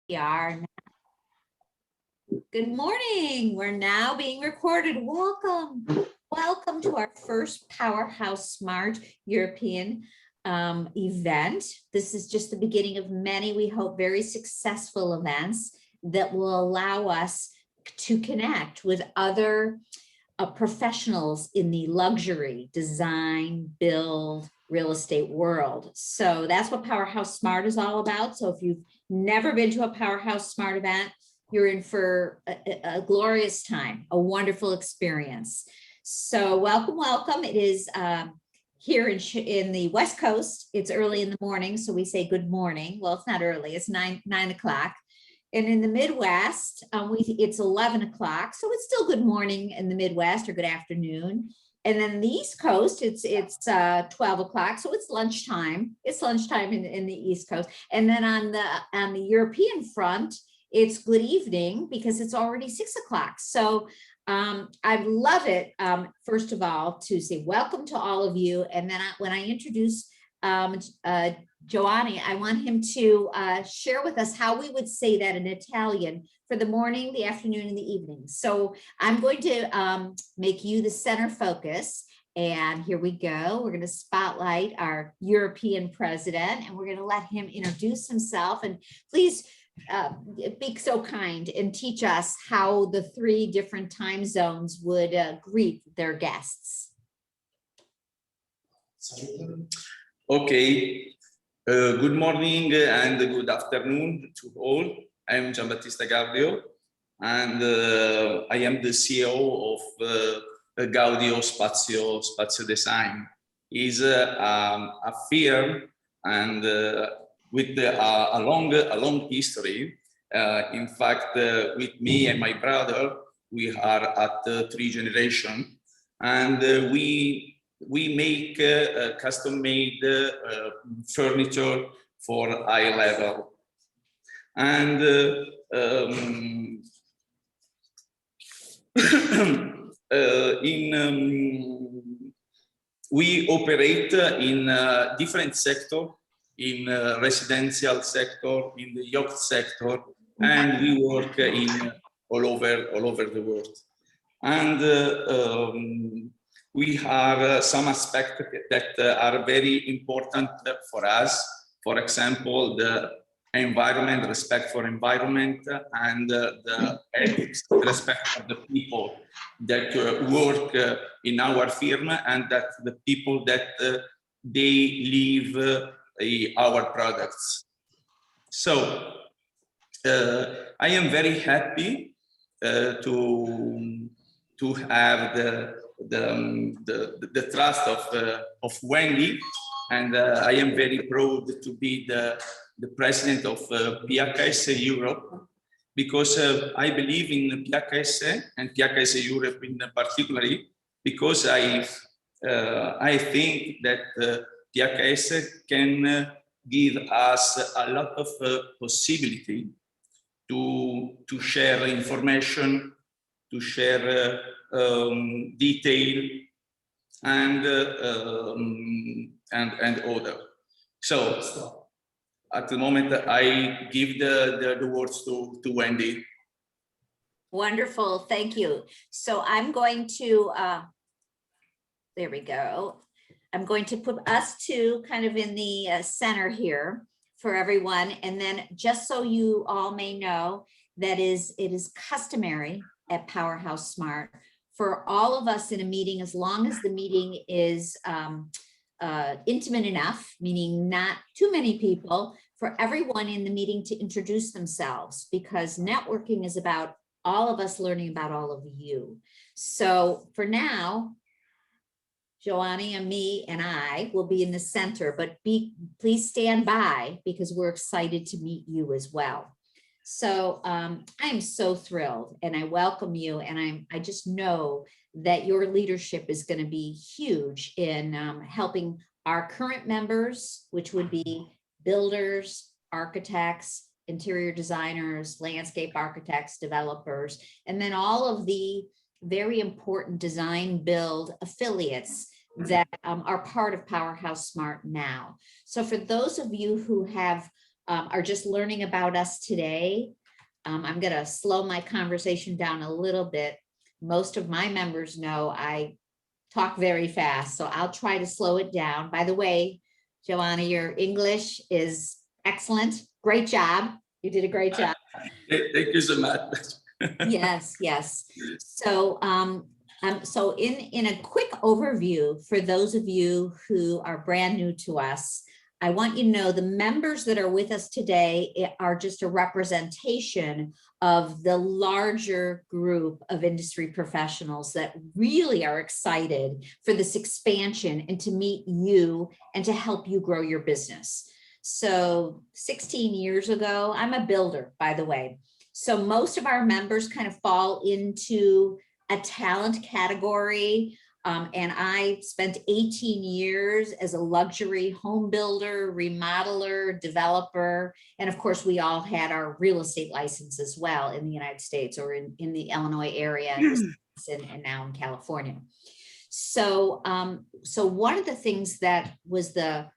We are now. Good morning. We're now being recorded. Welcome. Welcome to our first PowerHouse Smart European event. This is just the beginning of many, we hope, very successful events that will allow us to connect with other professionals in the luxury, design, build, real estate world. So that's what PowerHouse Smart is all about. So if you've never been to a PowerHouse Smart event, you're in for a glorious time, a wonderful experience. So welcome, welcome. It is here in the West Coast. It's early in the morning, so we say good morning. Well, it's not early, it's 9 o'clock. And in the Midwest, it's 11 o'clock. So it's still good morning in the Midwest or good afternoon. And then the East Coast, it's 12 o'clock. So it's lunchtime. It's lunchtime in the East Coast. And then on the European front, it's good evening because it's already 6 o'clock. So I love it, first of all, to say welcome to all of you. And then when I introduce Giovanni, I want him to share with us how we would say that in Italian for the morning, the afternoon, and the evening. So I'm going to make you the center focus. And here we go. We're going to spotlight our European president, and we're going to let him introduce himself. And please be so kind and teach us how the 3 different time zones would greet their guests. Okay. Good morning and good afternoon to all. I'm Gianbattista Gaudio, and I am the CEO of Gaudio Spaziodesign. It's a firm and with a long history. In fact, with me and my brother, we are at 3 generations, and we make custom-made furniture for high level. And we operate in different sectors, in residential sector, in the yacht sector, and we work in all over the world. And we have some aspects that are very important for us. For example, the environment, respect for environment, and the ethics, respect for the people that work in our firm, and that the people that they live our products. So I am very happy to have the trust of Wendy, and I am very proud to be the president of PHS Europe, because I believe in PHS and PHS Europe in particular, because I think that PHS can give us a lot of possibility to share information, to share detail, and order. So at the moment, I give the words to Wendy. Wonderful, thank you. So I'm going to, there we go. I'm going to put us 2 kind of in the center here for everyone. And then just so you all may know, it is customary at PowerHouse Smart for all of us in a meeting, as long as the meeting is intimate enough, meaning not too many people, for everyone in the meeting to introduce themselves, because networking is about all of us learning about all of you. So for now, Giovanni and me and I will be in the center, but please stand by because we're excited to meet you as well. So I'm so thrilled, and I welcome you, and I just know that your leadership is going to be huge in helping our current members, which would be builders, architects, interior designers, landscape architects, developers, and then all of the very important design build affiliates that are part of PowerHouse Smart now. So for those of you who have are just learning about us today, I'm going to slow my conversation down a little bit. Most of my members know I talk very fast, so I'll try to slow it down. By the way, Joanna, your English is excellent. Great job. You did a great job. Thank you so much. Yes, yes. So, so in a quick overview, for those of you who are brand new to us, I want you to know the members that are with us today are just a representation of the larger group of industry professionals that really are excited for this expansion and to meet you and to help you grow your business. So 16 years ago, I'm a builder, by the way. So most of our members kind of fall into a talent category. And I spent 18 years as a luxury home builder, remodeler, developer. And of course, we all had our real estate license as well in the United States or in the Illinois area and now in California. So, so one of the things that was the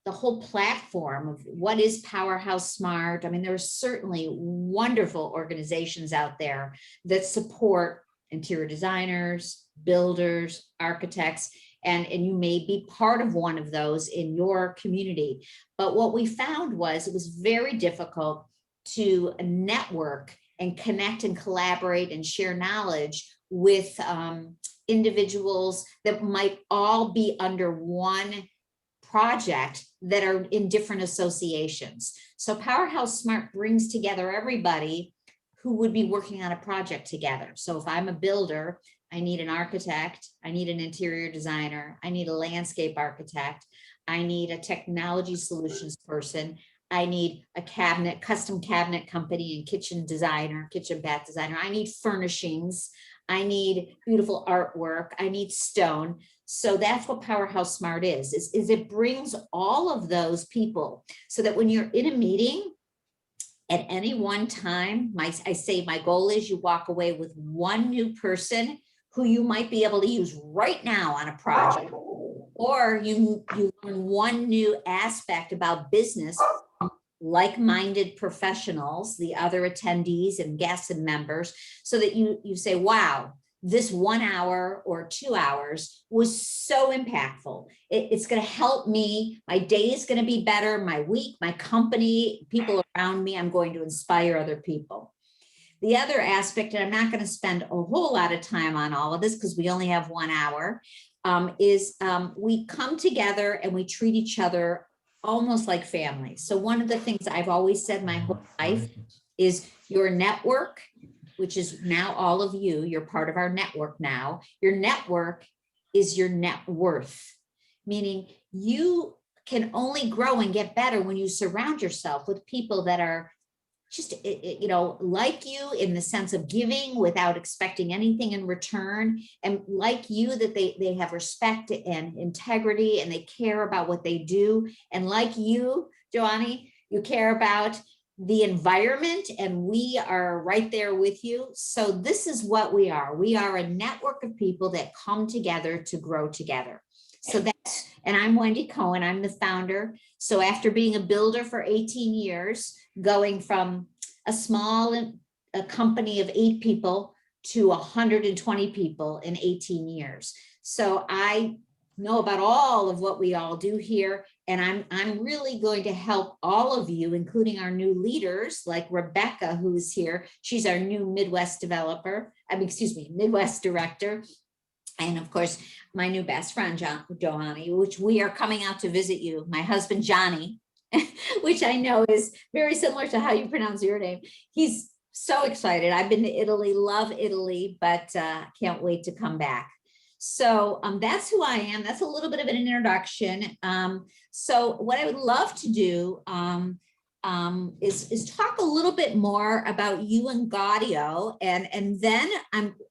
whole platform of what is PowerHouse Smart. I mean, there are certainly wonderful organizations out there that support interior designers, builders, architects, and you may be part of one of those in your community. But what we found was it was very difficult to network and connect and collaborate and share knowledge with individuals that might all be under one project that are in different associations. So PowerHouse Smart brings together everybody who would be working on a project together. So if I'm a builder, I need an architect, I need an interior designer, I need a landscape architect, I need a technology solutions person, I need a custom cabinet company and kitchen designer, kitchen bath designer, I need furnishings, I need beautiful artwork, I need stone. So that's what PowerHouse Smart is it brings all of those people so that when you're in a meeting at any one time, I say my goal is you walk away with one new person who you might be able to use right now on a project, or you learn one new aspect about business, like-minded professionals, the other attendees and guests and members, so that you say, wow, this 1 hour or 2 hours was so impactful. It's going to help me. My day is going to be better. My week, my company, people around me, I'm going to inspire other people. The other aspect, and I'm not going to spend a whole lot of time on all of this because we only have 1 hour, is we come together and we treat each other almost like family. So one of the things I've always said my whole life is your network, which is now all of you, you're part of our network now. Your network is your net worth, meaning you can only grow and get better when you surround yourself with people that are just, like you in the sense of giving without expecting anything in return, and like you that they have respect and integrity and they care about what they do. And like you, Joanny, you care about the environment, and we are right there with you. So this is what we are. We are a network of people that come together to grow together. So that's, and I'm Wendy Cohen, I'm the founder. So after being a builder for 18 years, going from a company of 8 people to 120 people in 18 years. So I know about all of what we all do here. And I'm really going to help all of you, including our new leaders like Rebecca, who's here. She's our new Midwest developer, Midwest director. And of course, my new best friend, Johanny, which we are coming out to visit you. My husband, Johnny, which I know is very similar to how you pronounce your name. He's so excited. I've been to Italy, love Italy, but can't wait to come back. So that's who I am. That's a little bit of an introduction. So what I would love to do is talk a little bit more about you and Gaudio, and then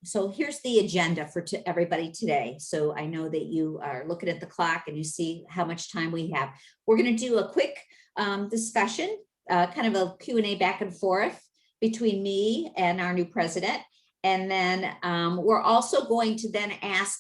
so here's the agenda for everybody today. So I know that you are looking at the clock and you see how much time we have. We're going to do a quick discussion, kind of a Q&A back and forth between me and our new president. And then we're also going to then ask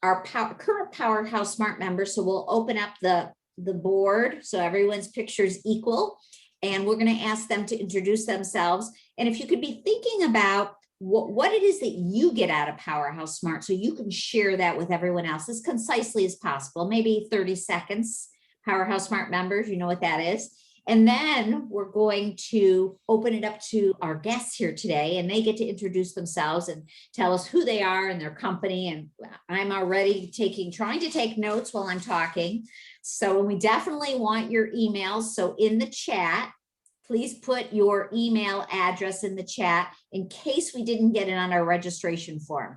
our current PowerHouse Smart members. So we'll open up the board so everyone's picture is equal. and we're going to ask them to introduce themselves. And if you could be thinking about what it is that you get out of PowerHouse Smart, so you can share that with everyone else as concisely as possible, maybe 30 seconds. PowerHouse Smart members, you know what that is. And then we're going to open it up to our guests here today, and they get to introduce themselves and tell us who they are and their company. And I'm already trying to take notes while I'm talking. So we definitely want your emails. So in the chat, please put your email address in the chat in case we didn't get it on our registration form.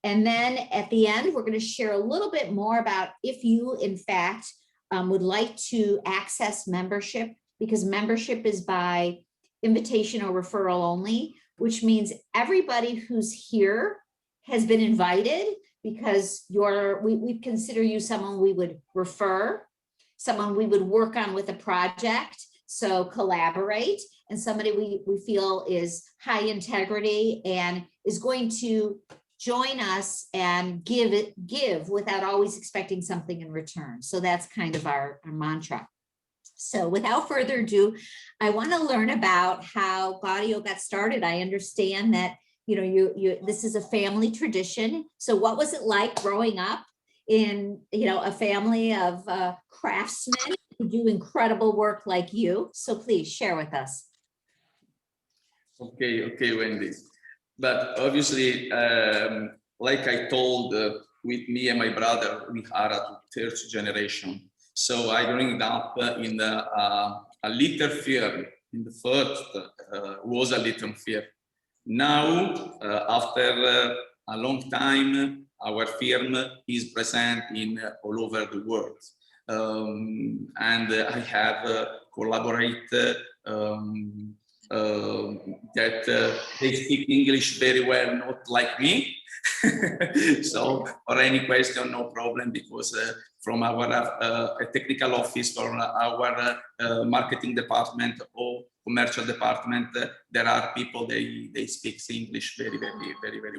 And then at the end, we're going to share a little bit more about if you, in fact, would like to access membership, because membership is by invitation or referral only, which means everybody who's here has been invited, because we consider you someone we would refer, someone we would work on with a project, so collaborate, and somebody we feel is high integrity and is going to join us and give without always expecting something in return. So that's kind of our mantra. So without further ado, I want to learn about how Gaudio got started. I understand that this is a family tradition. So what was it like growing up in a family of craftsmen who do incredible work like you? So please share with us. Okay, Wendy. But obviously, like I told, with me and my brother, we are a third generation. So I growing up in a little firm. In the first was a little firm. Now, after a long time, our firm is present in all over the world, and I have collaborated. That they speak English very well, not like me. So for any question, no problem, because from our technical office, from our marketing department or commercial department, there are people, they speak English very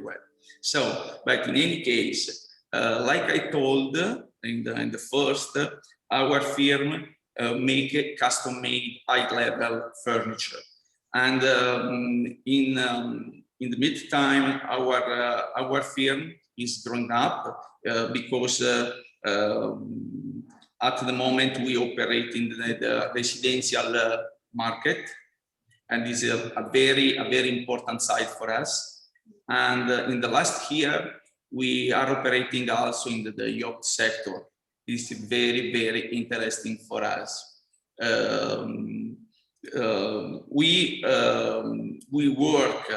well. So, but in any case, like I told in the first, our firm make custom-made high-level furniture. And in the meantime, our firm is growing up because at the moment we operate in the residential market, and this is a very important side for us. And in the last year, we are operating also in the yacht sector. This is very interesting for us. We work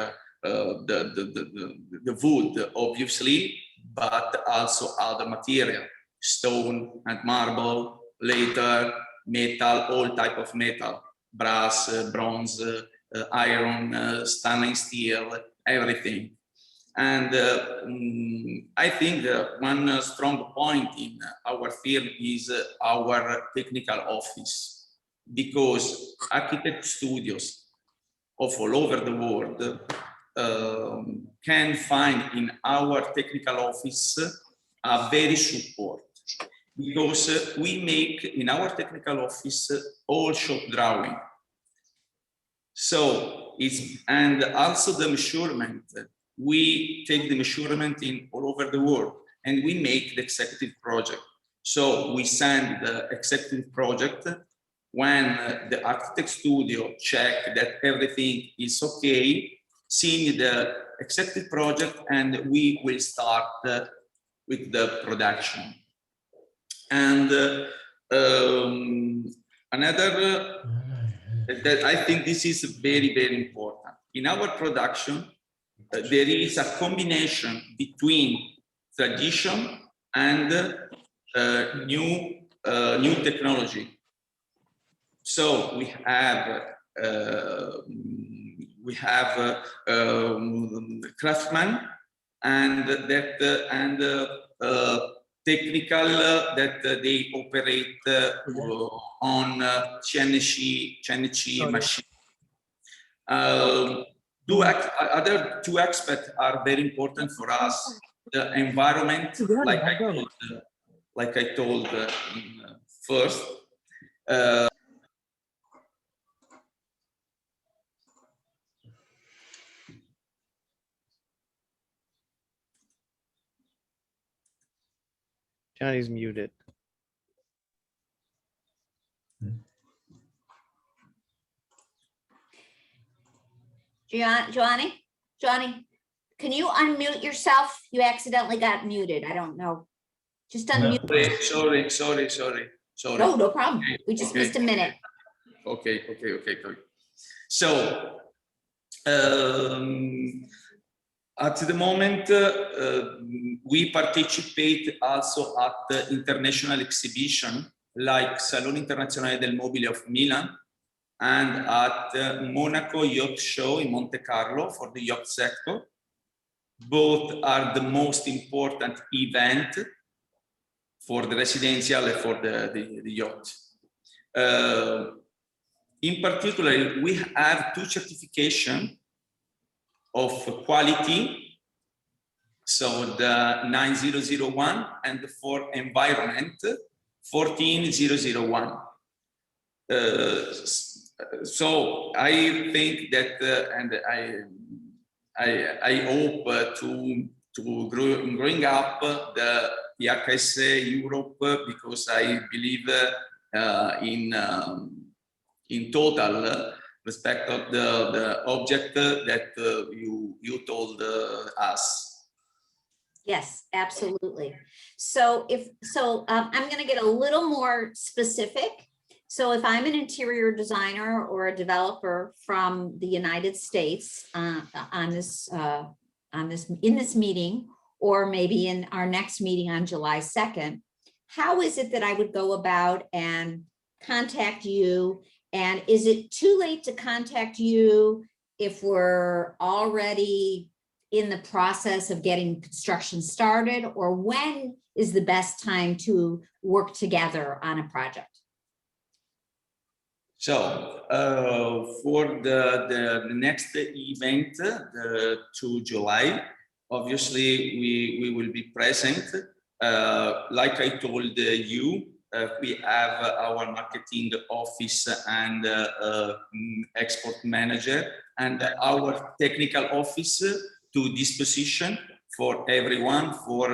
the wood, obviously, but also other material, stone and marble, leather, metal, all type of metal, brass, bronze, iron, stainless steel, everything. And I think one strong point in our firm is our technical office, because architect studios of all over the world can find in our technical office a very support, because we make in our technical office all shop drawing. So and also the measurement, we take the measurement in all over the world, and we make the executive project. So we send the executive project. When the architect studio check that everything is okay, seeing the executive project, and we will start with the production. And another that I think this is very important. In our production, there is a combination between tradition and new technology. So we have craftsmen and technical that they operate on CNC machine. Other two aspects are very important for us. The environment, like I told first. Gianni's muted. Johnny, can you unmute yourself? You accidentally got muted. I don't know. Just unmute. Sorry. No, no problem. We just Okay. missed a minute. Okay. So, at the moment, we participate also at the international exhibition like Salone Internazionale del Mobile of Milan and at Monaco Yacht Show in Monte Carlo for the yacht sector. Both are the most important event for the residential and for the yacht. In particular, we have 2 certifications of quality, so the 9001 and for environment 14001. So I think that, and I hope to growing up the PHS Europe, because I believe in total respect of the object that you told us. Yes, absolutely. So I'm going to get a little more specific. So if I'm an interior designer or a developer from the United States in this meeting, or maybe in our next meeting on July 2nd, how is it that I would go about and contact you? And is it too late to contact you if we're already in the process of getting construction started, or when is the best time to work together on a project? So for the next event, the 2 July, obviously we will be present. Like I told you, we have our marketing office and export manager and our technical office to disposition for everyone, for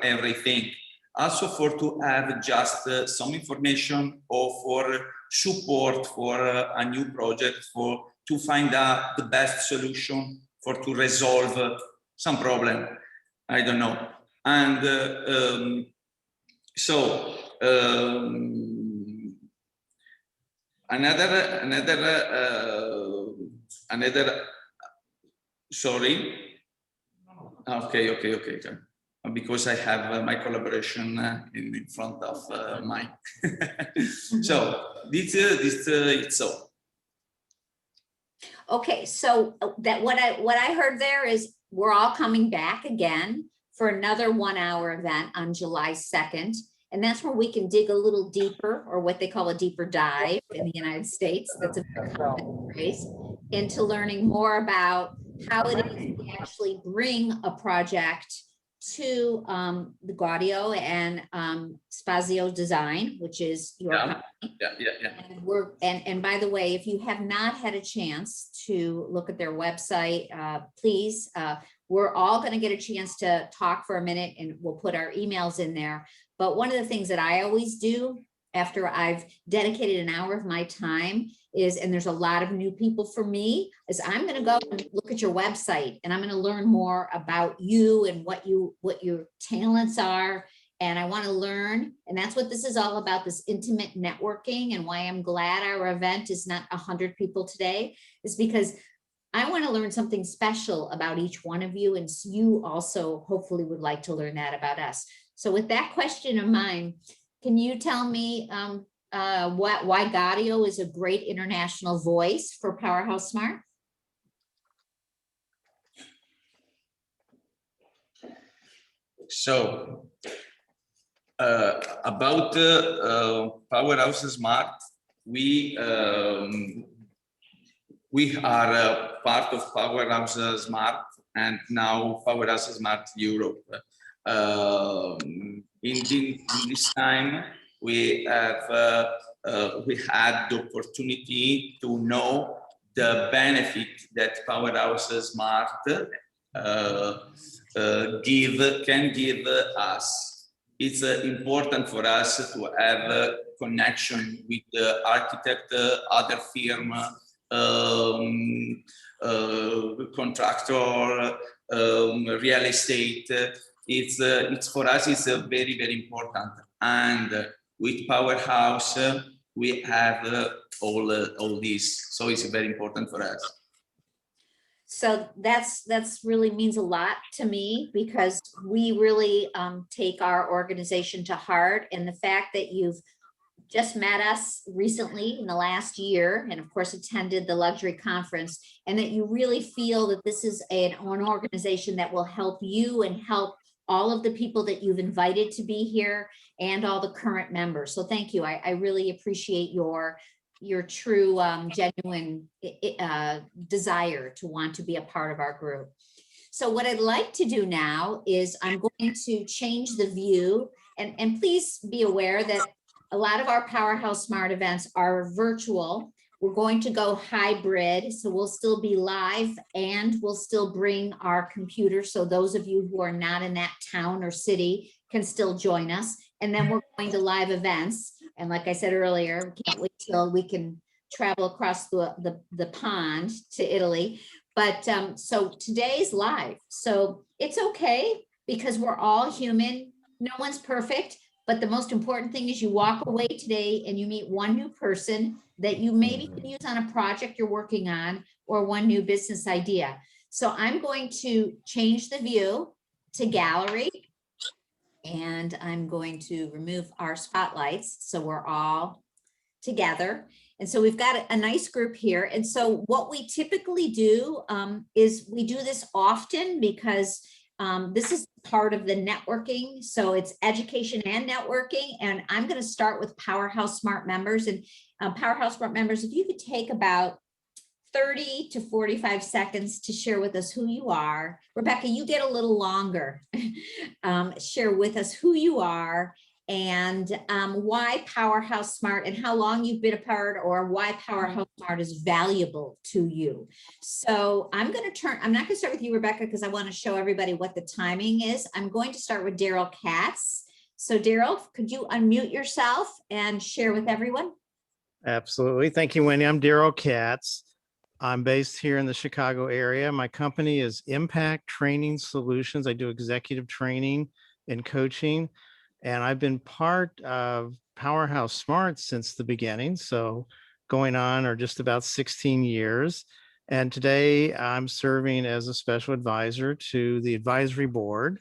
everything. Also to have just some information or for support for a new project, to find out the best solution to resolve some problem, I don't know. And sorry. Okay. Because I have my collaboration in front of mine. So this it's so. Okay, so that what I heard there is we're all coming back again for another 1-hour event on July 2nd. And that's where we can dig a little deeper, or what they call a deeper dive in the United States. That's a very common phrase, into learning more about how it is we actually bring a project to the Gaudio and Spaziodesign, which is your company. Yeah. And by the way, if you have not had a chance to look at their website, please, we're all going to get a chance to talk for a minute, and we'll put our emails in there. But one of the things that I always do after I've dedicated an hour of my time is, and there's a lot of new people for me, is I'm going to go and look at your website, and I'm going to learn more about you and what your talents are. And I want to learn, and that's what this is all about, this intimate networking, and why I'm glad our event is not 100 people today, is because I want to learn something special about each one of you, and you also hopefully would like to learn that about us. So with that question of mine, can you tell me why Gaudio is a great international voice for PowerHouse Smart? So about PowerHouse Smart, we are part of PowerHouse Smart, and now PowerHouse Smart Europe. In this time, we had the opportunity to know the benefit that PowerHouse Smart can give us. It's important for us to have a connection with the architect, other firm, contractor, real estate. It's for us, it's very, very important. And with PowerHouse, we have all this. So it's very important for us. So that's really means a lot to me, because we really take our organization to heart, and the fact that you've just met us recently in the last year, and of course attended the luxury conference, and that you really feel that this is an organization that will help you and help all of the people that you've invited to be here and all the current members. So thank you. I really appreciate your true, genuine desire to want to be a part of our group. So what I'd like to do now is I'm going to change the view, and please be aware that a lot of our PowerHouse Smart events are virtual. We're going to go hybrid, so we'll still be live and we'll still bring our computers. So those of you who are not in that town or city can still join us. And then we're going to live events. And like I said earlier, we can't wait till we can travel across the pond to Italy. But so today's live. So it's okay, because we're all human. No one's perfect. But the most important thing is you walk away today and you meet one new person that you maybe can use on a project you're working on, or one new business idea. So I'm going to change the view to gallery, and I'm going to remove our spotlights so we're all together. And so we've got a nice group here. And so what we typically do is we do this often because this is part of the networking. So it's education and networking. And I'm going to start with PowerHouse Smart members. And PowerHouse Smart members, if you could take about 30 to 45 seconds to share with us who you are. Rebecca, you get a little longer. Share with us who you are and why PowerHouse Smart, and how long you've been a part, or why PowerHouse Smart is valuable to you. So I'm not going to start with you, Rebecca, because I want to show everybody what the timing is. I'm going to start with Daryl Katz. So Daryl, could you unmute yourself and share with everyone? Absolutely. Thank you, Wendy. I'm Daryl Katz. I'm based here in the Chicago area. My company is Impact Training Solutions. I do executive training and coaching, and I've been part of PowerHouse Smart since the beginning. So going on or just about 16 years. And today I'm serving as a special advisor to the advisory board,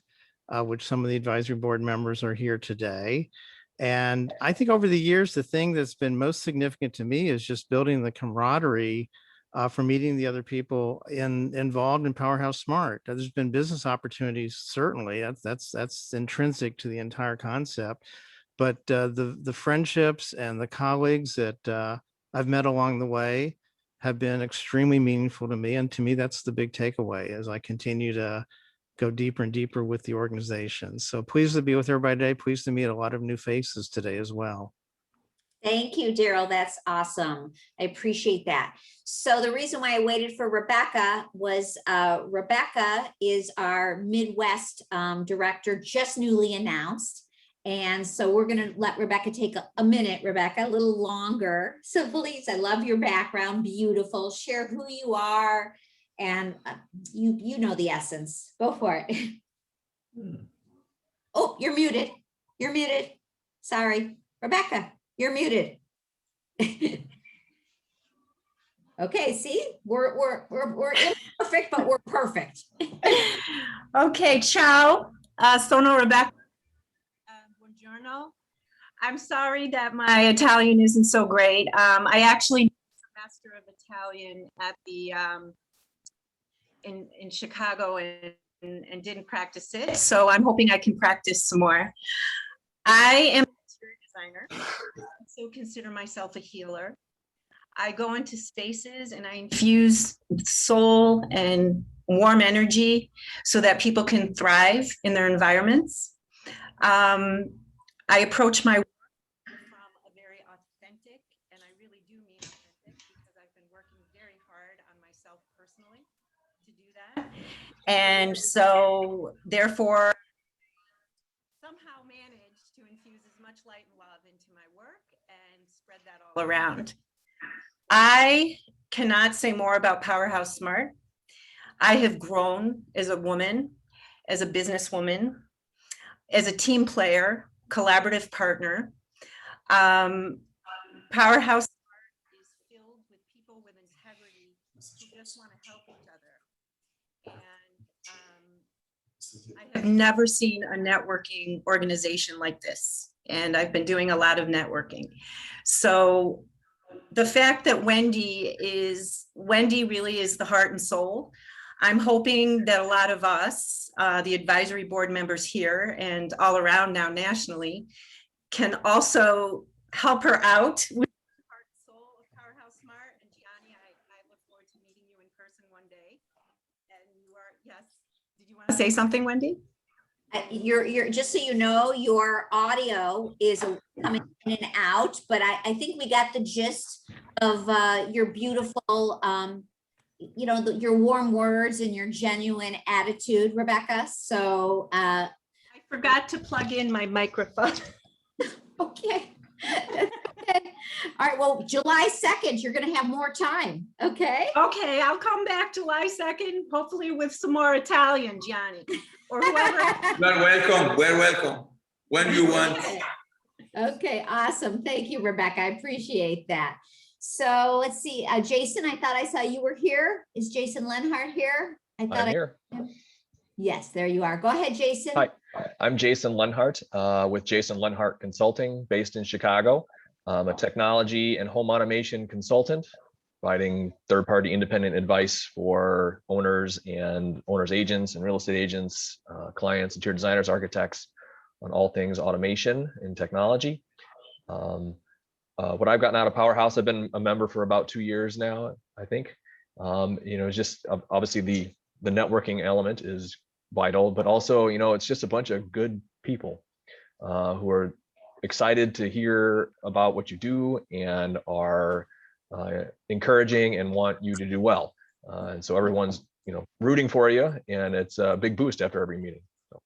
which some of the advisory board members are here today. And I think over the years, the thing that's been most significant to me is just building the camaraderie for meeting the other people involved in PowerHouse Smart. There's been business opportunities, certainly. That's intrinsic to the entire concept. But the friendships and the colleagues that I've met along the way have been extremely meaningful to me. And to me, that's the big takeaway as I continue to go deeper and deeper with the organization. So pleased to be with everybody today. Pleased to meet a lot of new faces today as well. Thank you, Daryl. That's awesome. I appreciate that. So the reason why I waited for Rebecca was Rebecca is our Midwest director, just newly announced. And so we're going to let Rebecca take a minute, Rebecca, a little longer. So please, I love your background. Beautiful. Share who you are. And you know the essence. Go for it. Oh, you're muted. You're muted. Sorry, Rebecca. You're muted. Okay, see, we're imperfect, but we're perfect. Okay, ciao. Sono Rebecca. Buongiorno. I'm sorry that my Italian isn't so great. I actually did a semester of Italian at the in Chicago and didn't practice it. So I'm hoping I can practice some more. I am designer. I also consider myself a healer. I go into spaces and I infuse soul and warm energy so that people can thrive in their environments. I approach my work from a very authentic, and I really do mean authentic, because I've been working very hard on myself personally. to do that. And so therefore, somehow managed to infuse as much light and love into my work and spread that all around. I cannot say more about PowerHouse Smart. I have grown as a woman, as a businesswoman, as a team player, collaborative partner. PowerHouse Smart is filled with people with integrity who just want to help each other. And I have never seen a networking organization like this. And I've been doing a lot of networking. So the fact that Wendy really is the heart and soul. I'm hoping that a lot of us, the advisory board members here and all around now nationally, can also help her out with the heart and soul of PowerHouse Smart. And Gianni, I look forward to meeting you in person one day. And you are, yes. Did you want to say something, Wendy? You're just so you know, your audio is coming in and out, but I think we got the gist of your beautiful, you know, your warm words and your genuine attitude, Rebecca. So I forgot to plug in my microphone. okay. Okay. All right. Well, July 2nd, you're going to have more time. Okay. Okay, I'll come back July 2nd, hopefully with some more Italian, Gianni, or whoever. We're welcome. We're welcome. When you want. Okay, awesome. Thank you, Rebecca. I appreciate that. So let's see, Jason, I thought I saw you were here. Is Jason Lenhart here? I thought I'm here. Yes, there you are. Go ahead, Jason. Hi, I'm Jason Lenhart with Jason Lenhart Consulting based in Chicago. I'm a technology and home automation consultant, providing third-party independent advice for owners and owners agents and real estate agents, clients, interior designers, architects on all things automation and technology. What I've gotten out of PowerHouse, I've been a member for about 2 years now, I think. You know, just obviously the networking element is vital, but also, you know, it's just a bunch of good people who are excited to hear about what you do and are encouraging and want you to do well. And so everyone's, you know, rooting for you, and it's a big boost after every meeting. So.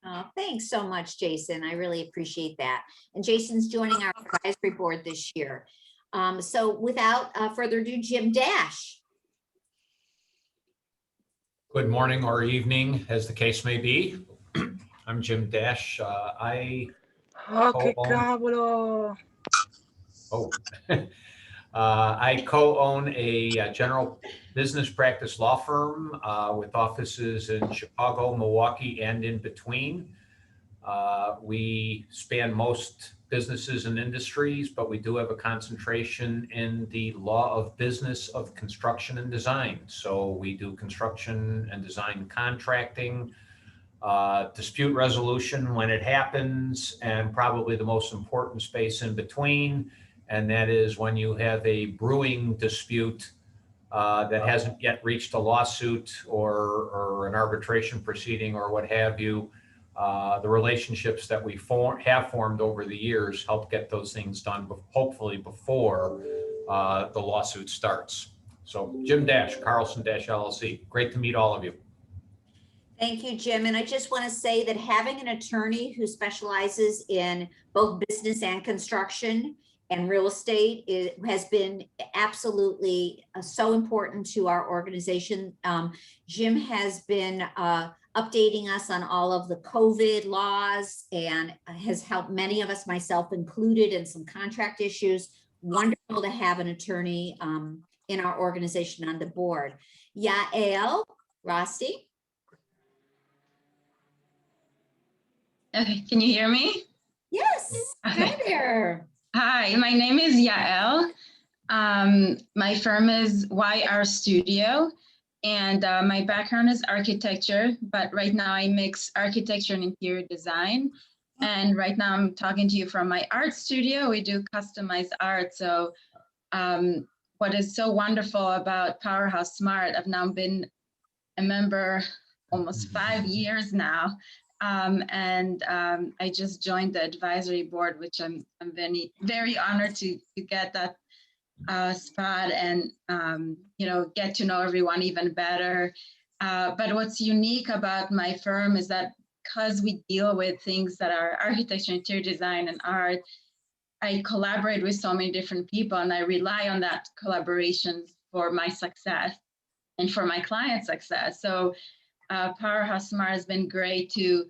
Oh, thanks so much, Jason. I really appreciate that. And Jason's joining our advisory board this year. So without further ado, Jim Dash. Good morning or evening, as the case may be. I'm Jim Dash. I co-own a general business practice law firm with offices in Chicago, Milwaukee, and in between. We span most businesses and industries, but we do have a concentration in the law of business of construction and design. So we do construction and design contracting, dispute resolution when it happens, and probably the most important space in between. And that is when you have a brewing dispute that hasn't yet reached a lawsuit or an arbitration proceeding or what have you. The relationships that we have formed over the years help get those things done, hopefully before the lawsuit starts. So Jim Dash, Carlson Dash LLC. Great to meet all of you. Thank you, Jim. And I just want to say that having an attorney who specializes in both business and construction and real estate has been absolutely so important to our organization. Jim has been updating us on all of the COVID laws and has helped many of us, myself included, in some contract issues. Wonderful to have an attorney in our organization on the board. Yael Rosti. Okay, can you hear me? Yes, Okay. hi there. Hi, my name is Yael. My firm is YR Studio, and my background is architecture, but right now I mix architecture and interior design. And right now I'm talking to you from my art studio. We do customized art. So what is so wonderful about PowerHouse Smart, I've now been a member almost 5 years now. I just joined the advisory board, which I'm very, very honored to get that spot and, get to know everyone even better. But what's unique about my firm is that because we deal with things that are architecture, interior design, and art, I collaborate with so many different people, and I rely on that collaboration for my success and for my client success. So PowerHouse Smart has been great to,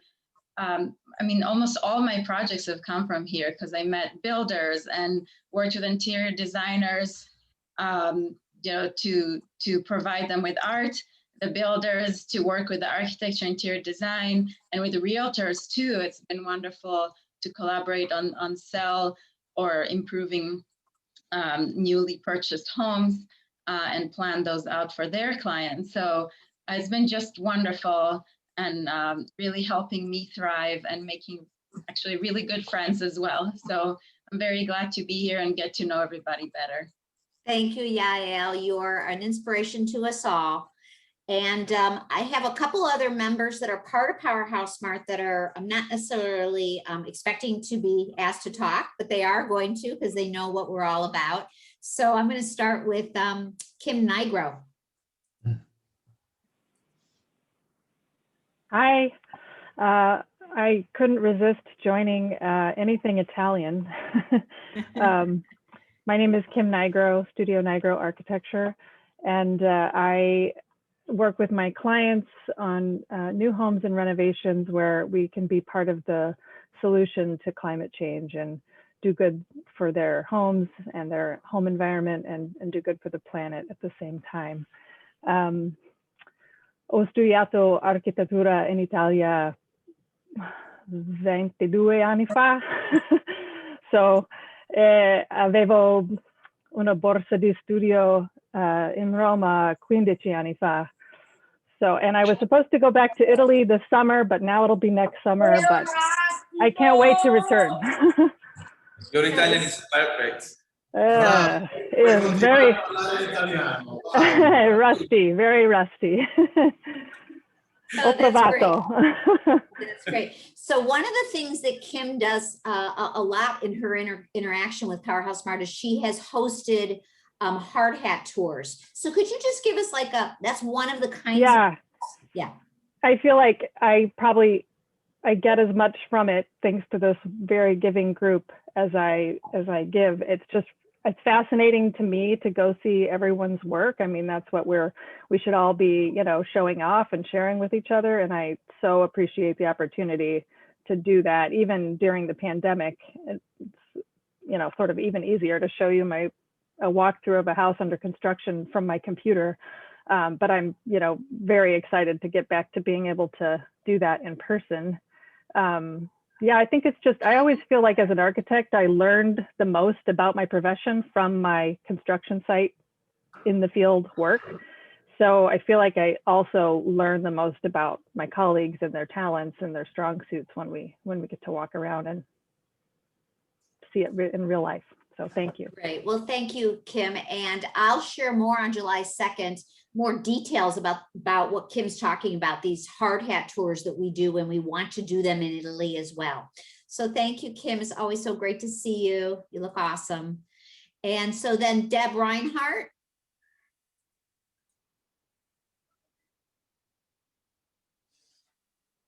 almost all my projects have come from here because I met builders and worked with interior designers, to provide them with art, the builders to work with the architecture, interior design, and with the realtors too. It's been wonderful to collaborate on sell or improving newly purchased homes and plan those out for their clients. So it's been just wonderful and really helping me thrive and making actually really good friends as well. So I'm very glad to be here and get to know everybody better. Thank you, Yael. You're an inspiration to us all. And I have a couple other members that are part of PowerHouse Smart that I'm not necessarily expecting to be asked to talk, but they are going to because they know what we're all about. So I'm going to start with Kim Nigro. Hi, I couldn't resist joining anything Italian. My name is Kim Nigro, Studio Nigro Architecture, and I work with my clients on new homes and renovations where we can be part of the solution to climate change and do good for their homes and their home environment and do good for the planet at the same time. Ho studiato architettura in Italia 22 anni fa, so avevo una borsa di studio in Roma 15 anni fa. So, and I was supposed to go back to Italy this summer, but now it'll be next summer, but I can't wait to return. Your Italian is perfect. It's very rusty, very rusty. Oh, that's great. That's great. So one of the things that Kim does a lot in her interaction with PowerHouse Smart is she has hosted hard hat tours. So could you just give us that's one of the kinds of, yeah. I feel like I get as much from it thanks to this very giving group as I give. It's fascinating to me to go see everyone's work. I mean, that's what we should all be, showing off and sharing with each other. And I so appreciate the opportunity to do that. Even during the pandemic, it's, sort of even easier to show you a walkthrough of a house under construction from my computer. But I'm, very excited to get back to being able to do that in person. Yeah, I think it's just, I always feel like as an architect, I learned the most about my profession from my construction site in the field work. So I feel like I also learn the most about my colleagues and their talents and their strong suits when we get to walk around and see it in real life. So thank you. Great. Well, thank you, Kim. And I'll share more on July 2nd, more details about what Kim's talking about, these hard hat tours that we do when we want to do them in Italy as well. So thank you, Kim. It's always so great to see you. You look awesome. And so then Deb Reinhart.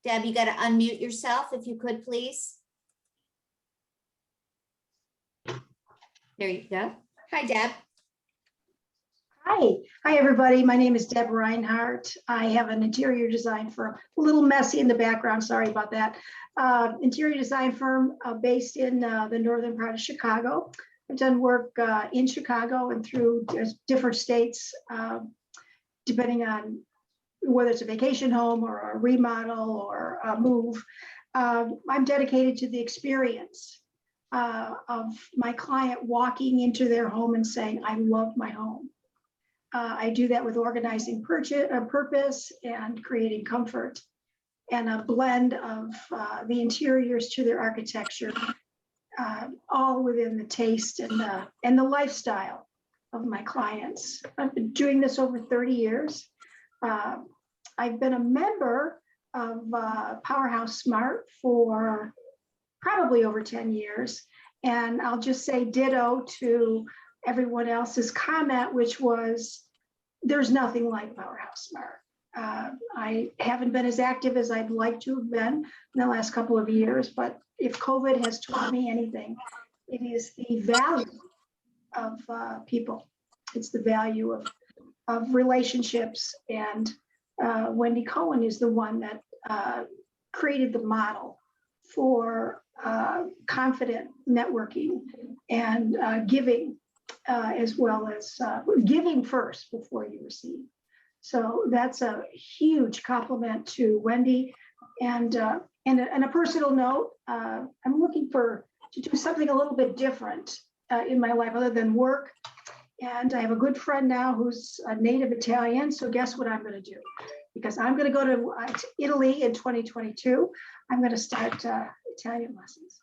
Deb, you got to unmute yourself if you could, please. There you go. Hi, Deb. Hi, everybody. My name is Deb Reinhart. I have an interior design firm, a little messy in the background. Sorry about that. Interior design firm based in the northern part of Chicago. I've done work in Chicago and through different states, depending on whether it's a vacation home or a remodel or a move. I'm dedicated to the experience of my client walking into their home and saying, I love my home. I do that with organizing purpose and creating comfort and a blend of the interiors to their architecture, all within the taste and the lifestyle of my clients. I've been doing this over 30 years. I've been a member of PowerHouse Smart for probably over 10 years. And I'll just say ditto to everyone else's comment, which was, there's nothing like PowerHouse Smart. I haven't been as active as I'd like to have been in the last couple of years, but if COVID has taught me anything, it is the value of people. It's the value of relationships. And Wendy Cohen is the one that created the model for confident networking and giving, as well as giving first before you receive. So that's a huge compliment to Wendy. And a personal note, I'm looking to do something a little bit different in my life other than work. And I have a good friend now who's a native Italian. So guess what I'm going to do? Because I'm going to go to Italy in 2022. I'm going to start Italian lessons.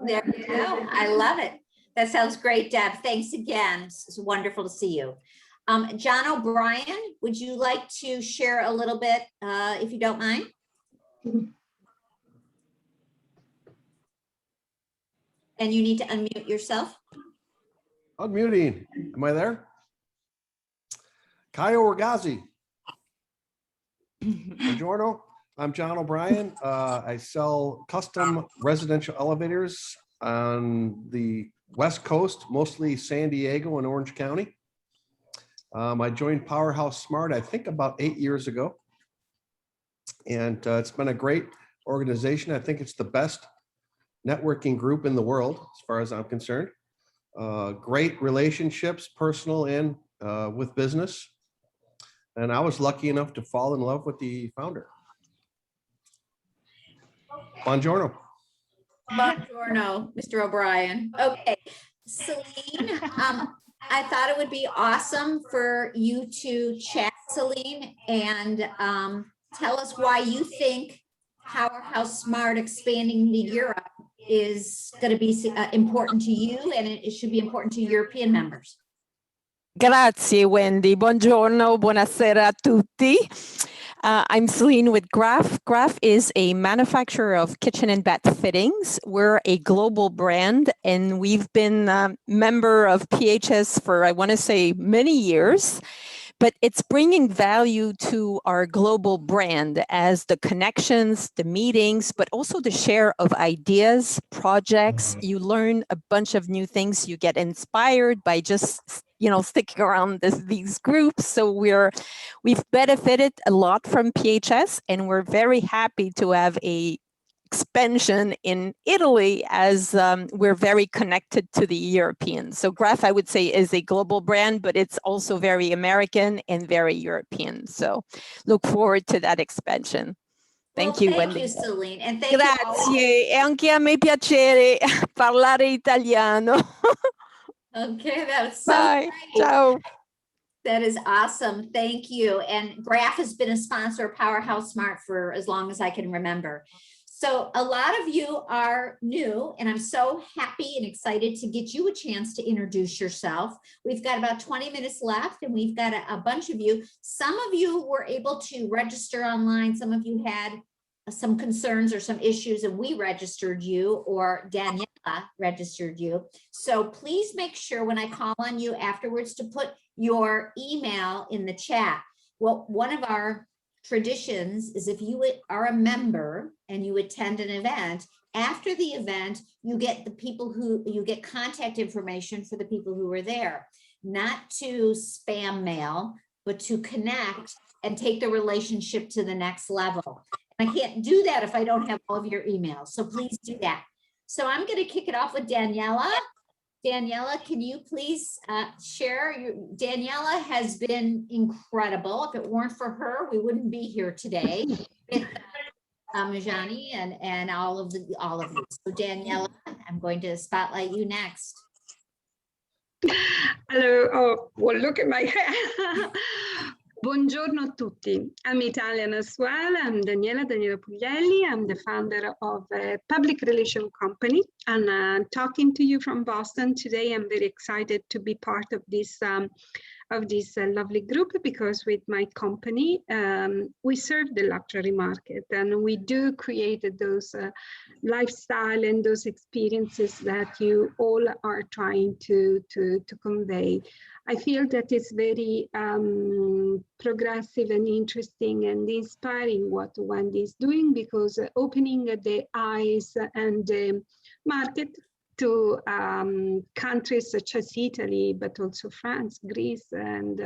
There you go. I love it. That sounds great, Deb. Thanks again. It's wonderful to see you. John O'Brien, would you like to share a little bit, if you don't mind? And you need to unmute yourself. Unmuting. Am I there? Caio Ragazzi. Buongiorno. I'm John O'Brien. I sell custom residential elevators on the West Coast, mostly San Diego and Orange County. I joined PowerHouse Smart, I think about 8 years ago. And it's been a great organization. I think it's the best networking group in the world, as far as I'm concerned. Great relationships, personal and with business. And I was lucky enough to fall in love with the founder. Buongiorno. Buongiorno, Mr. O'Brien. Okay, Celine, I thought it would be awesome for you to chat, Celine, and tell us why you think PowerHouse Smart expanding to Europe is going to be important to you, and it should be important to European members. Grazie, Wendy. Buongiorno, buonasera a tutti. I'm Celine with Graf. Graf is a manufacturer of kitchen and bath fittings. We're a global brand, and we've been a member of PHS for, I want to say, many years. But it's bringing value to our global brand as the connections, the meetings, but also the share of ideas, projects. You learn a bunch of new things. You get inspired by just, sticking around these groups. So we've benefited a lot from PHS, and we're very happy to have a expansion in Italy as we're very connected to the Europeans. So Graf, I would say, is a global brand, but it's also very American and very European. So look forward to that expansion. Thank you, Wendy. Thank you, Celine. And thank you Grazie, e anche a me piacere parlare italiano. Okay, that's so Bye. great. Ciao. That is awesome. Thank you. And Graf has been a sponsor of PowerHouse Smart for as long as I can remember. So a lot of you are new, and I'm so happy and excited to get you a chance to introduce yourself. We've got about 20 minutes left, and we've got a bunch of you. Some of you were able to register online. Some of you had some concerns or some issues, and we registered you, or Daniela registered you. So please make sure when I call on you afterwards to put your email in the chat. Well, one of our traditions is if you are a member and you attend an event, after the event, you get contact information for the people who were there, not to spam mail, but to connect and take the relationship to the next level. And I can't do that if I don't have all of your emails. So please do that. So I'm going to kick it off with Daniela. Daniela, can you please share? Daniela has been incredible. If it weren't for her, we wouldn't be here today. With Majani and all of you. So Daniela, I'm going to spotlight you next. Hello. Oh, well, look at my hair. Buongiorno a tutti. I'm Italian as well. I'm Daniela De Niro. I'm the founder of a public relation company, and talking to you from Boston today. I'm very excited to be part of this of this lovely group, because with my company, we serve the luxury market, and we do create those lifestyle and those experiences that you all are trying to convey. I feel that it's very progressive and interesting and inspiring what Wendy is doing, because opening the eyes and the market to countries such as Italy, but also France, Greece, and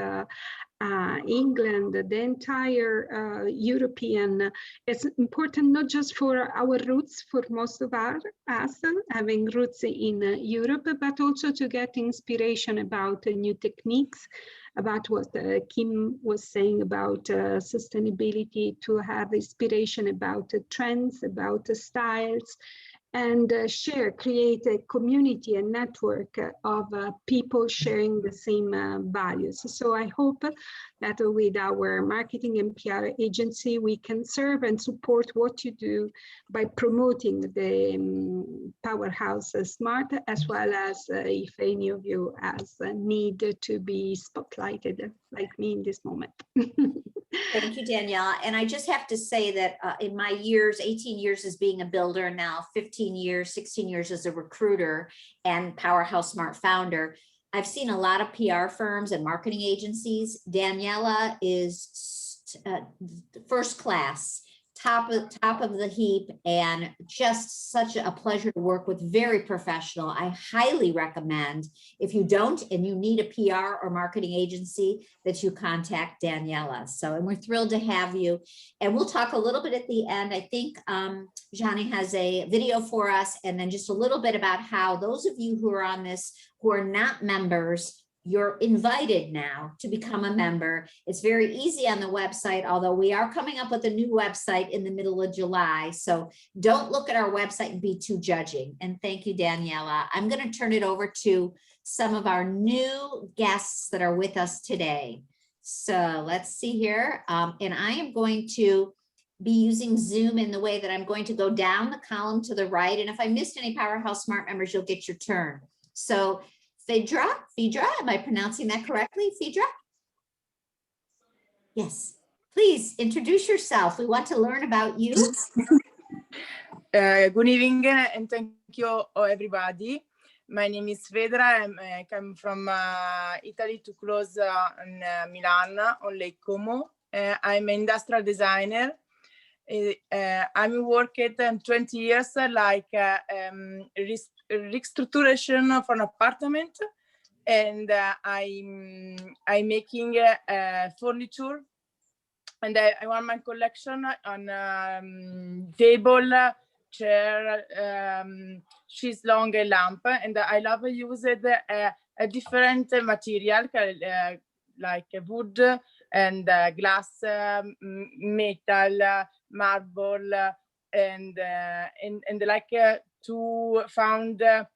England, the entire European. It's important not just for our roots, for most of us having roots in Europe, but also to get inspiration about new techniques, about what Kim was saying about sustainability, to have inspiration about trends, about styles, and create a community, a network of people sharing the same values. So I hope that with our marketing and PR agency, we can serve and support what you do by promoting the PowerHouse Smart, as well as if any of you has a need to be spotlighted like me in this moment. Thank you, Daniela. And I just have to say that in my years, 18 years as being a builder, now 15 years, 16 years as a recruiter and PowerHouse Smart founder, I've seen a lot of PR firms and marketing agencies. Daniela is first class, top of the heap, and just such a pleasure to work with, very professional. I highly recommend, if you don't and you need a PR or marketing agency, that you contact Daniela. So, and we're thrilled to have you. And we'll talk a little bit at the end. I think Johnny has a video for us, and then just a little bit about how those of you who are on this, who are not members, you're invited now to become a member. It's very easy on the website, although we are coming up with a new website in the middle of July. So don't look at our website and be too judging. And thank you, Daniela. I'm going to turn it over to some of our new guests that are with us today. So let's see here. And I am going to be using Zoom in the way that I'm going to go down the column to the right. And if I missed any PowerHouse Smart members, you'll get your turn. So Phaedra, am I pronouncing that correctly, Phaedra? Yes, please introduce yourself. We want to learn about you. Good evening and thank you everybody. My name is Phaedra. I come from Italy to close in Milan on Lake Como. I'm an industrial designer. I'm working 20 years like restructuration for an apartment, and I'm making furniture, and I want my collection on table, chair, cheese long lamp, and I love use a different material like wood and glass, metal, marble, and like to found a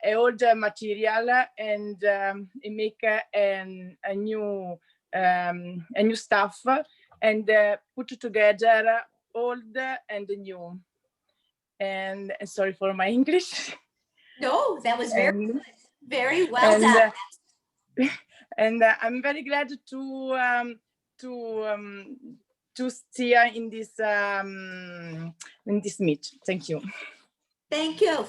old material and make a new stuff and put together old and new. And sorry for my English. No, that was very well done. And I'm very glad to see in this meet. Thank you. Thank you.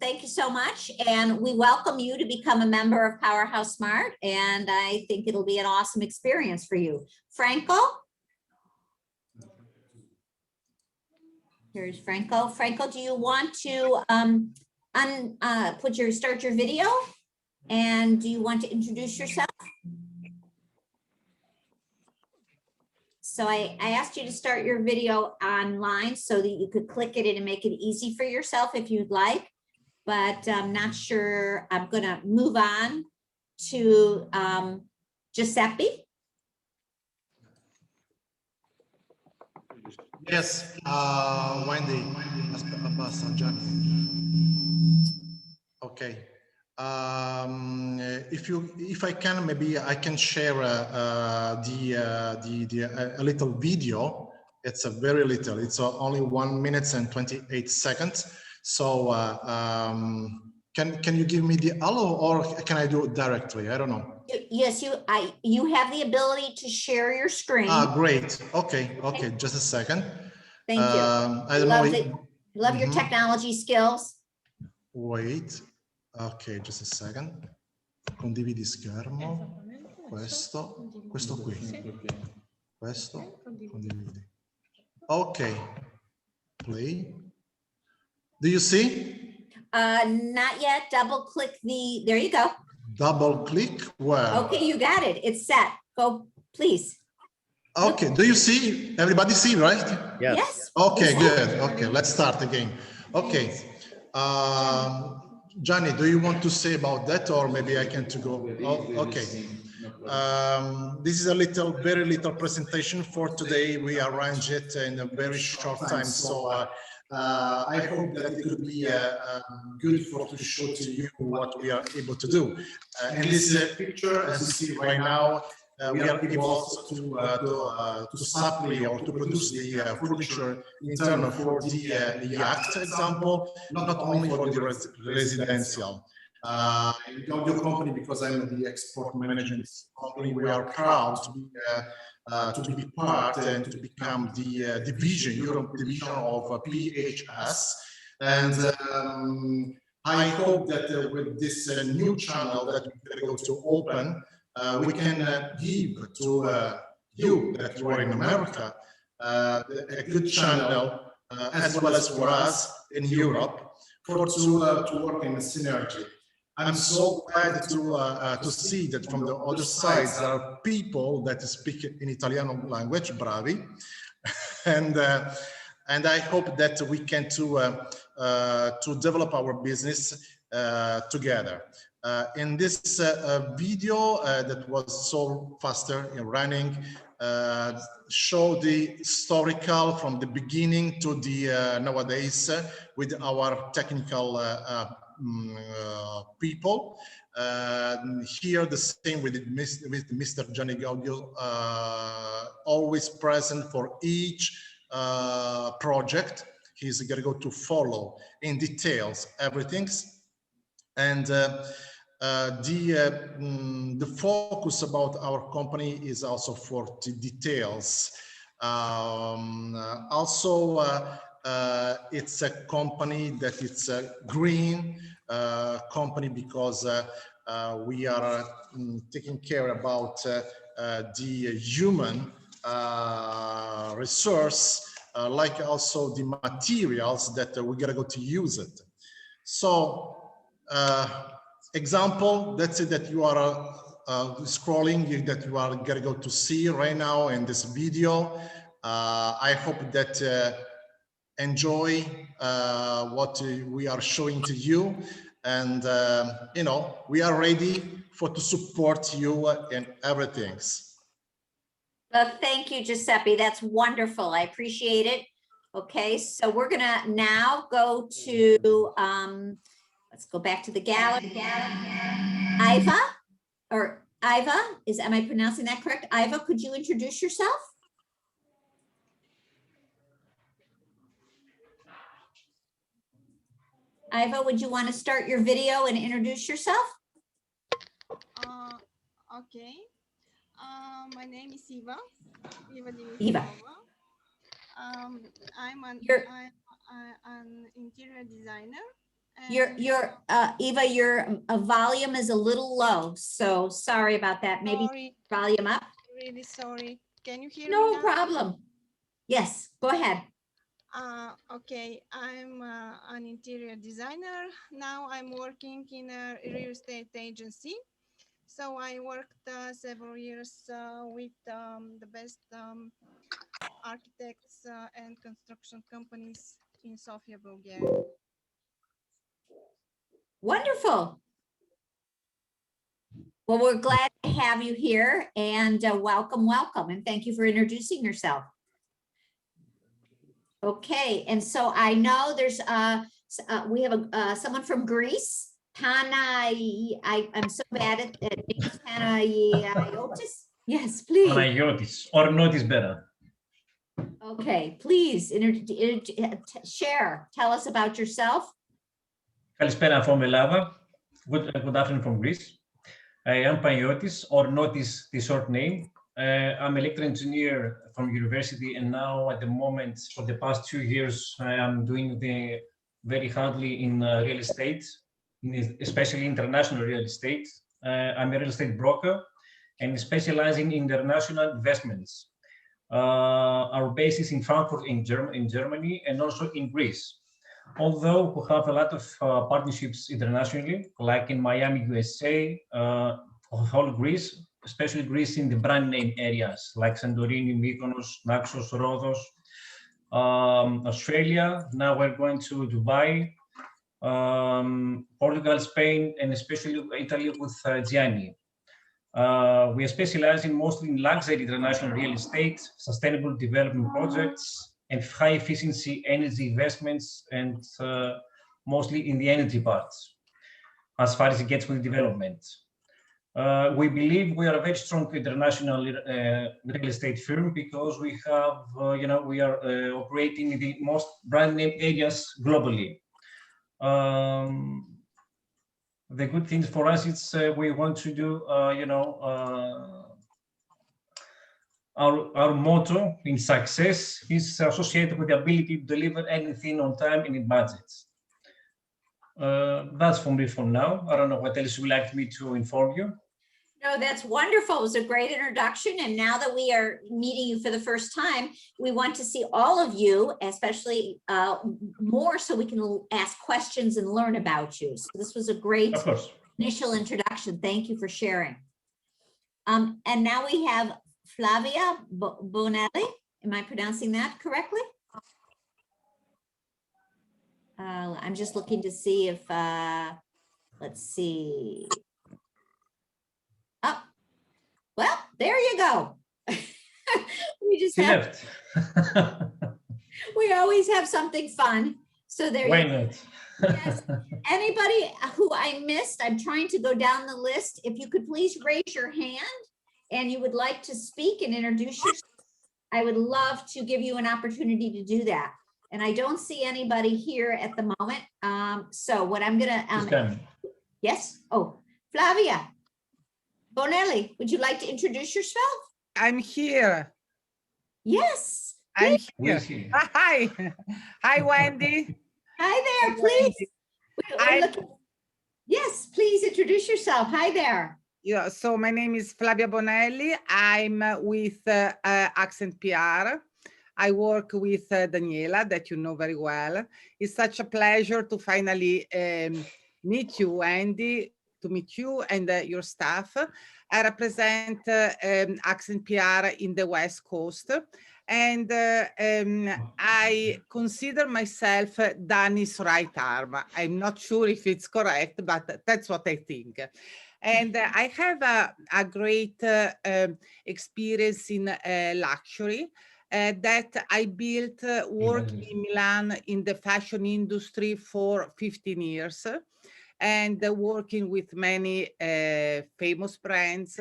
Thank you so much. And we welcome you to become a member of PowerHouse Smart. And I think it'll be an awesome experience for you. Franco? Here's Franco. Franco, do you want to start your video? And do you want to introduce yourself? So I asked you to start your video online so that you could click it in and make it easy for yourself if you'd like, but I'm not sure. I'm going to move on to Giuseppe. Yes, Wendy. Okay. If I can, maybe I can share a little video. It's a very little. It's only 1 minute and 28 seconds. So can you give me the allo, or can I do it directly? I don't know. Yes, you have the ability to share your screen. Great. Okay. Okay. Just a second. Thank you. I don't know. Love your technology skills. Wait. Ok, just a second. Condividi schermo. Questo qui. Questo, condividi. Ok. Play. Do you see? Not yet. Double click there you go. Double click where? Okay, you got it. It's set. Go, please. Okay, do you see? Everybody see, right? Yes. Okay, good. Okay, let's start again. Okay. Gianni, do you want to say about that, or maybe I can to go? Oh, okay. This is a very little presentation for today. We arrange it in a very short time, so I hope that it could be good to show to you what we are able to do. In this picture, as you see right now, we are able also to supply or to produce the furniture internal for the yacht example, not only for the residential. In Gaudio company, because I'm the export manager in this company, we are proud to be part and to become the Europe division of PHS. And I hope that with this new channel that we're going to open, we can give to you that you are in America a good channel, as well as for us in Europe, to work in a synergy. I'm so glad to see that from the other side there are people that speak in Italiano language, bravi, and I hope that we can to develop our business together. In this video that was so faster in running, show the historical from the beginning to the nowadays with our technical people. Here the same with Mr. Gianni Gaudio, always present for each project. He's going to go to follow in details everything. And the focus about our company is also for the details. Also, it's a company that it's a green company because we are taking care about the human resource, like also the materials that we're gonna go to use it. So, example, let's say that you are scrolling, that you are gonna go to see right now in this video. I hope that enjoy what we are showing to you, and you know, we are ready to support you in everything. Well, thank you, Giuseppe. That's wonderful. I appreciate it. Okay, so we're gonna now go to let's go back to the gallery. Iva, am I pronouncing that correct? Iva, could you introduce yourself? Iva, would you want to start your video and introduce yourself? Okay. My name is Eva. Eva. I'm an interior designer. Eva, your volume is a little low, so sorry about that. Maybe sorry. Volume up. Really sorry. Can you hear me? No now? problem. Yes, go ahead. Okay, I'm an interior designer. Now I'm working in a real estate agency. So I worked several years with the best architects and construction companies in Sofia, Bulgaria. Wonderful. Well, we're glad to have you here, and welcome, and thank you for introducing yourself. Okay, and so I know there's we have someone from Greece. I'm so bad at names. Panagiotis. Yes, please. Panagiotis, or not is better. Okay, please share. Tell us about yourself. Kalispera from Ελλάδα. Good afternoon from Greece. I am Panyotis, or Notis, the short name. I'm electrical engineer from university, and now at the moment, for the past 2 years, I am doing very hardly in real estate, especially international real estate. I'm a real estate broker and specializing in international investments. Our base is in Frankfurt in Germany and also in Greece. Although we have a lot of partnerships internationally, like in Miami, USA, whole Greece, especially Greece in the brand name areas like Santorini, Mykonos, Naxos, Rhodos, Australia. Now we're going to Dubai, Portugal, Spain, and especially Italy with Gianni. We are specializing mostly in luxury international real estate, sustainable development projects, and high efficiency energy investments, and mostly in the energy parts, as far as it gets with development. We believe we are a very strong international real estate firm because we have, we are operating in the most brand name areas globally. The good thing for us is we want to do, our motto in success is associated with the ability to deliver anything on time and in budgets. That's for me for now. I don't know what else you would like me to inform you. No, that's wonderful. It was a great introduction. And now that we are meeting you for the first time, we want to see all of you, especially more so we can ask questions and learn about you. So this was a great initial introduction. Thank you for sharing. And now we have Flavia Bonelli. Am I pronouncing that correctly? I'm just looking to see if, let's see. Oh, well, there you go. We just have, we always have something fun. So there Why you go. not? Yes. Anybody who I missed, I'm trying to go down the list. If you could please raise your hand and you would like to speak and introduce yourself, I would love to give you an opportunity to do that. And I don't see anybody here at the moment. So what I'm gonna, yes, oh, Flavia Bonelli, would you like to introduce yourself? I'm here. Yes. I'm here. Hi. Hi, Wendy. Hi there, please. Yes, please introduce yourself. Hi there. Yeah, so my name is Flavia Bonelli. I'm with Accent PR. I work with Daniela, that you know very well. It's such a pleasure to finally meet you, Wendy, to meet you and your staff. I represent Accent PR in the West Coast, and I consider myself Danny's right arm. I'm not sure if it's correct, but that's what I think. And I have a great experience in luxury that I built working in Milan in the fashion industry for 15 years. And working with many famous brands.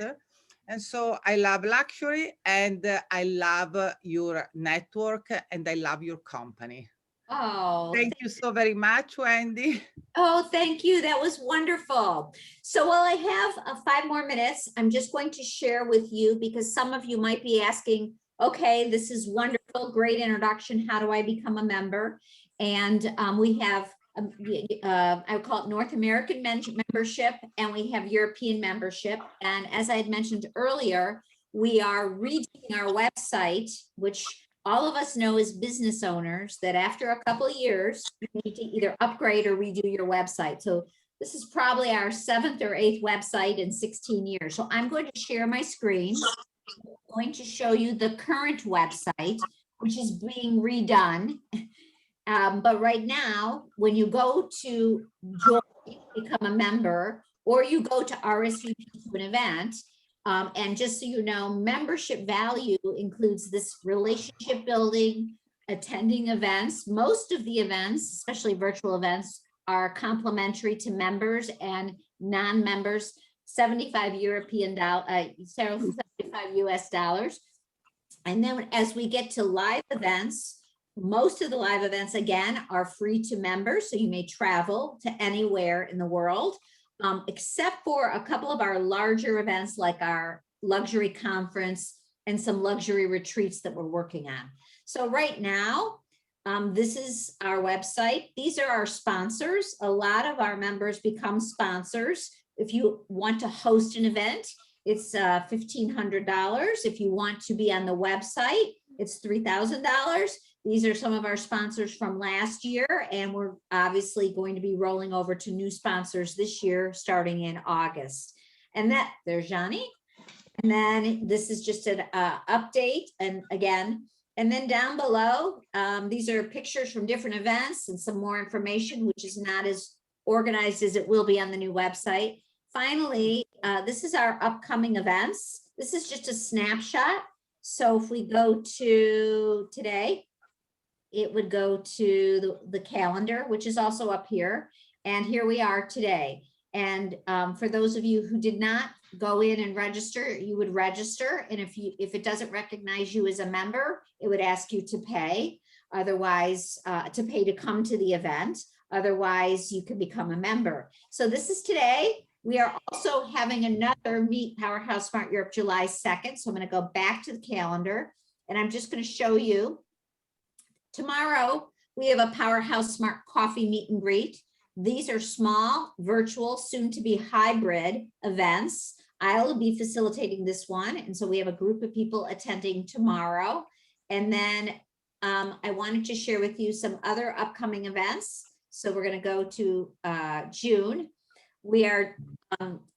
And so I love luxury, and I love your network, and I love your company. Oh, thank you so very much, Wendy. Oh, thank you. That was wonderful. So while I have 5 more minutes, I'm just going to share with you, because some of you might be asking, okay, this is wonderful, great introduction. How do I become a member? And we have I would call it North American membership, and we have European membership. And as I had mentioned earlier, we are redoing our website, which all of us know as business owners that after a couple of years, you need to either upgrade or redo your website. So this is probably our 7th or 8th website in 16 years. So I'm going to share my screen. I'm going to show you the current website, which is being redone. But right now, when you go to join, become a member, or you go to RSVP to an event, and just so you know, membership value includes this relationship building, attending events. Most of the events, especially virtual events, are complimentary to members and non-members, 75 US dollars. And then as we get to live events, most of the live events, again, are free to members, so you may travel to anywhere in the world. except for a couple of our larger events like our luxury conference and some luxury retreats that we're working on. So right now, this is our website. These are our sponsors. A lot of our members become sponsors. If you want to host an event, it's $1,500. If you want to be on the website, it's $3,000. These are some of our sponsors from last year, and we're obviously going to be rolling over to new sponsors this year, starting in August. And there's Johnny. And then this is just an update. And again, and then down below, these are pictures from different events and some more information, which is not as organized as it will be on the new website. Finally, this is our upcoming events. This is just a snapshot. So if we go to today, it would go to the calendar, which is also up here. And here we are today. And for those of you who did not go in and register, you would register. And if it doesn't recognize you as a member, it would ask you to pay. Otherwise, to pay to come to the event. Otherwise, you can become a member. So this is today. We are also having another Meet PowerHouse Smart Europe July 2nd. So I'm going to go back to the calendar and I'm just going to show you. Tomorrow, we have a PowerHouse Smart Coffee Meet and Greet. These are small, virtual, soon to be hybrid events. I'll be facilitating this one. And so we have a group of people attending tomorrow. And then I wanted to share with you some other upcoming events. So we're going to go to June. We are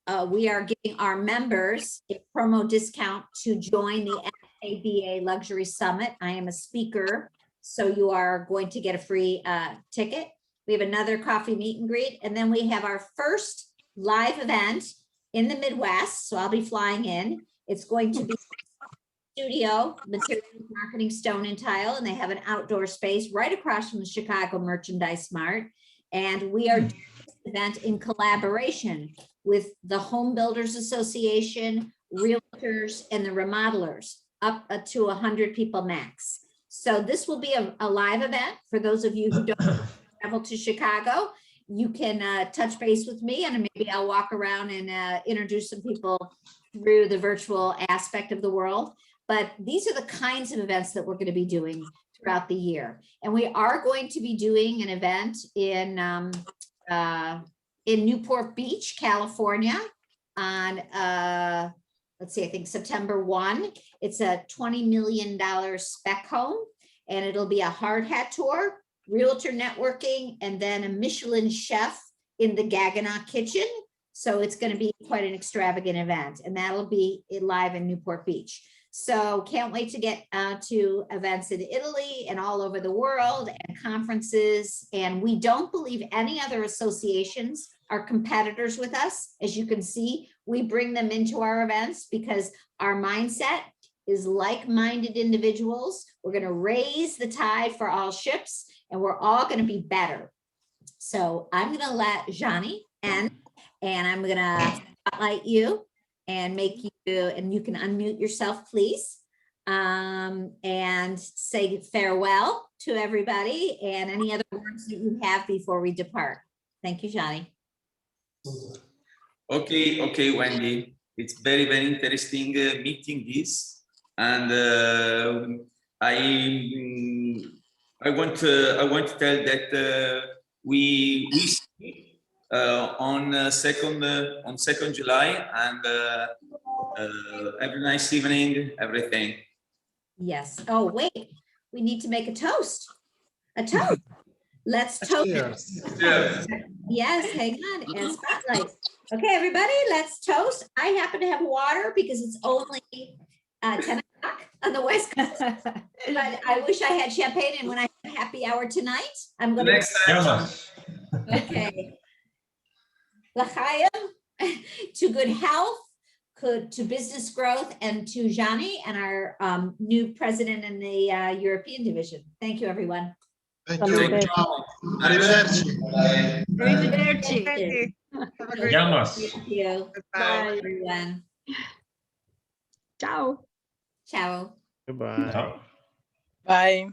giving our members a promo discount to join the FABA Luxury Summit. I am a speaker, so you are going to get a free ticket. We have another coffee meet and greet, and then we have our first live event in the Midwest. So I'll be flying in. It's going to be studio, Materials Marketing, Stone and Tile, and they have an outdoor space right across from the Chicago Merchandise Mart. And we are doing this event in collaboration with the Home Builders Association, Realtors, and the Remodelers, up to 100 people max. So this will be a live event for those of you who don't travel to Chicago. You can touch base with me and maybe I'll walk around and introduce some people through the virtual aspect of the world. But these are the kinds of events that we're going to be doing throughout the year. And we are going to be doing an event in Newport Beach, California on, let's see, I think September 1. It's a $20 million spec home, and it'll be a hard hat tour, realtor networking, and then a Michelin chef in the Gaggenau kitchen. So it's going to be quite an extravagant event, and that'll be live in Newport Beach. So can't wait to get to events in Italy and all over the world and conferences. And we don't believe any other associations are competitors with us. As you can see, we bring them into our events because our mindset is like-minded individuals. We're going to raise the tide for all ships, and we're all going to be better. So I'm going to let Johnny end, and I'm going to spotlight you and make you, and you can unmute yourself, please, and say farewell to everybody and any other words that you have before we depart. Thank you, Johnny. Okay, Wendy. It's very, very interesting meeting this, and I want to tell that we speak on 2nd July, and have a nice evening, everything. Yes. Oh, wait, we need to make a toast. A toast. Let's toast. Cheers. Yes, hang on, and spotlight. Okay, everybody, let's toast. I happen to have water because it's only 10 o'clock on the West Coast, but I wish I had champagne, and when I have happy hour tonight, I'm going to. Okay. L'chaim, to good health, to business growth, and to Johnny and our new president in the European division. Thank you, everyone. Thank you. Arrivederci. Arrivederci. Thank you. Bye, everyone. Ciao. Ciao. Goodbye. Bye.